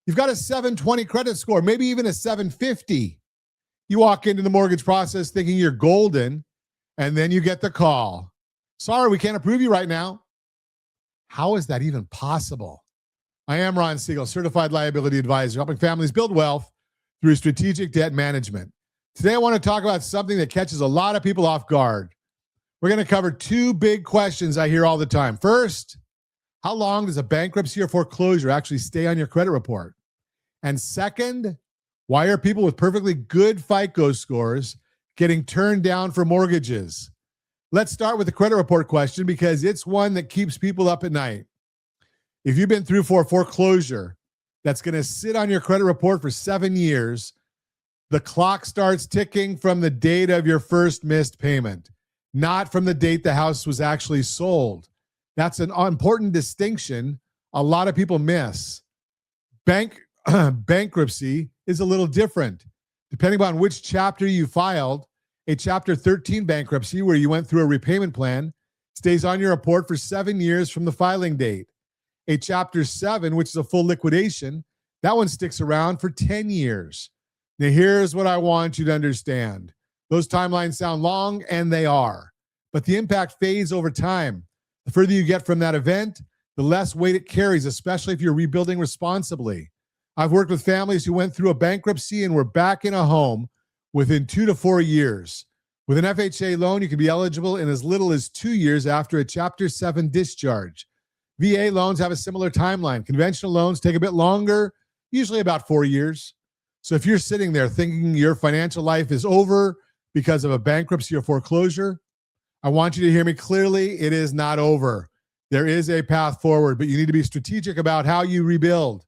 You've got a 720 credit score, maybe even a 750. You walk into the mortgage process thinking you're golden, and then you get the call. Sorry, we can't approve you right now. How is that even possible? I am Ron Siegel, certified liability advisor, helping families build wealth through strategic debt management. Today, I want to talk about something that catches a lot of people off guard. We're going to cover two big questions I hear all the time. First, how long does a bankruptcy or foreclosure actually stay on your credit report? And second, why are people with perfectly good FICO scores getting turned down for mortgages? Let's start with the credit report question because it's one that keeps people up at night. If you've been through for a foreclosure that's going to sit on your credit report for 7 years, the clock starts ticking from the date of your first missed payment, not from the date the house was actually sold. That's an important distinction a lot of people miss. Bankruptcy is a little different. Depending on which chapter you filed, a Chapter 13 bankruptcy where you went through a repayment plan stays on your report for 7 years from the filing date. A Chapter 7, which is a full liquidation, that one sticks around for 10 years. Now, here's what I want you to understand. Those timelines sound long, and they are, but the impact fades over time. The further you get from that event, the less weight it carries, especially if you're rebuilding responsibly. I've worked with families who went through a bankruptcy and were back in a home within 2 to 4 years. With an FHA loan, you can be eligible in as little as 2 years after a Chapter 7 discharge. VA loans have a similar timeline. Conventional loans take a bit longer, usually about 4 years. So if you're sitting there thinking your financial life is over because of a bankruptcy or foreclosure, I want you to hear me clearly. It is not over. There is a path forward, but you need to be strategic about how you rebuild.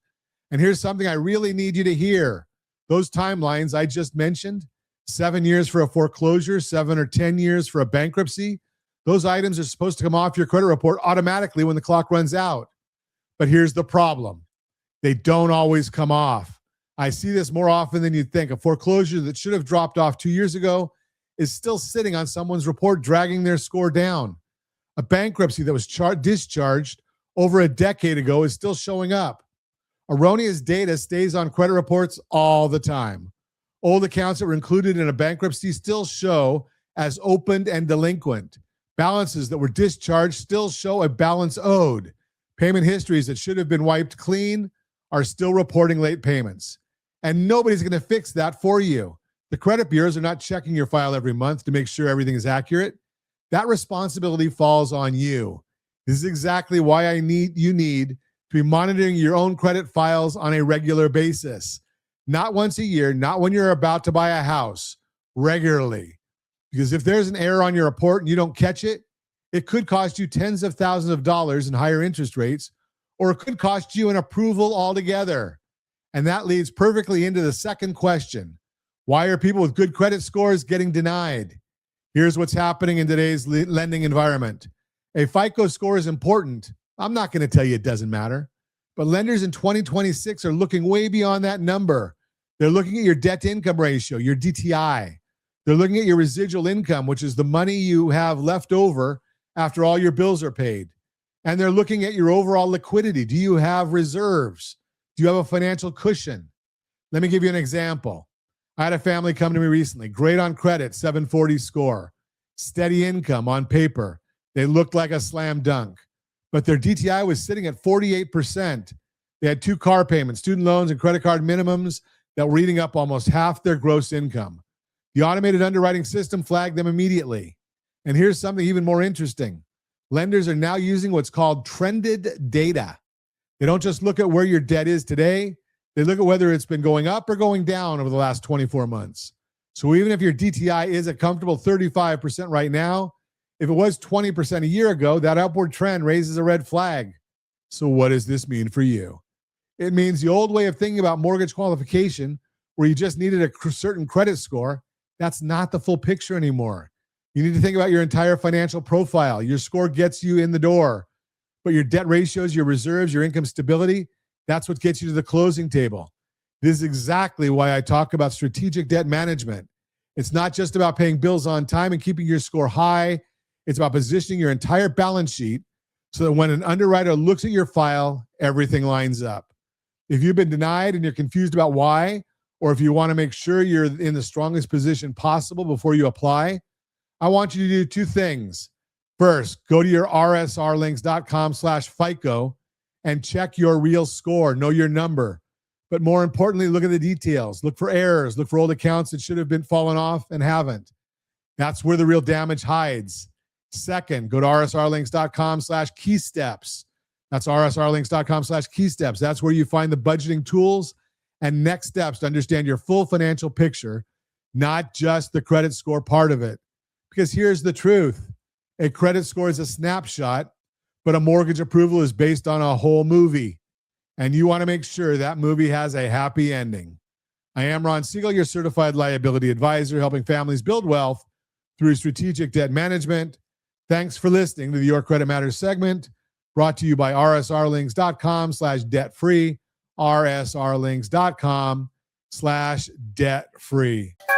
And here's something I really need you to hear. Those timelines I just mentioned, 7 years for a foreclosure, 7 or 10 years for a bankruptcy, those items are supposed to come off your credit report automatically when the clock runs out. But here's the problem. They don't always come off. I see this more often than you'd think. A foreclosure that should have dropped off 2 years ago is still sitting on someone's report, dragging their score down. A bankruptcy that was discharged over a decade ago is still showing up. Erroneous data stays on credit reports all the time. Old accounts that were included in a bankruptcy still show as opened and delinquent. Balances that were discharged still show a balance owed. Payment histories that should have been wiped clean are still reporting late payments. And nobody's going to fix that for you. The credit bureaus are not checking your file every month to make sure everything is accurate. That responsibility falls on you. This is exactly why you need to be monitoring your own credit files on a regular basis. Not once a year, not when you're about to buy a house, regularly. Because if there's an error on your report and you don't catch it, it could cost you tens of thousands of dollars in higher interest rates, or it could cost you an approval altogether. And that leads perfectly into the second question. Why are people with good credit scores getting denied? Here's what's happening in today's lending environment. A FICO score is important. I'm not going to tell you it doesn't matter. But lenders in 2026 are looking way beyond that number. They're looking at your debt-to-income ratio, your DTI. They're looking at your residual income, which is the money you have left over after all your bills are paid. And they're looking at your overall liquidity. Do you have reserves? Do you have a financial cushion? Let me give you an example. I had a family come to me recently, great on credit, 740 score, steady income on paper. They looked like a slam dunk, but their DTI was sitting at 48%. They had 2 car payments, student loans, and credit card minimums that were eating up almost half their gross income. The automated underwriting system flagged them immediately. And here's something even more interesting. Lenders are now using what's called trended data. They don't just look at where your debt is today. They look at whether it's been going up or going down over the last 24 months. So even if your DTI is a comfortable 35% right now, if it was 20% a year ago, that upward trend raises a red flag. So what does this mean for you? It means the old way of thinking about mortgage qualification, where you just needed a certain credit score, that's not the full picture anymore. You need to think about your entire financial profile. Your score gets you in the door, but your debt ratios, your reserves, your income stability, that's what gets you to the closing table. This is exactly why I talk about strategic debt management. It's not just about paying bills on time and keeping your score high. It's about positioning your entire balance sheet so that when an underwriter looks at your file, everything lines up. If you've been denied and you're confused about why, or if you want to make sure you're in the strongest position possible before you apply, I want you to do two things. First, go to your rsrlinks.com/FICO and check your real score, know your number. But more importantly, look at the details. Look for errors. Look for old accounts that should have been fallen off and haven't. That's where the real damage hides. Second, go to rsrlinks.com/keysteps. That's rsrlinks.com/keysteps. That's where you find the budgeting tools and next steps to understand your full financial picture, not just the credit score part of it. Because here's the truth. A credit score is a snapshot, but a mortgage approval is based on a whole movie. And you want to make sure that movie has a happy ending. I am Ron Siegel, your certified liability advisor, helping families build wealth through strategic debt management. Thanks for listening to the Your Credit Matters segment, brought to you by rsrlinks.com/debt-free, rsrlinks.com/debt-free.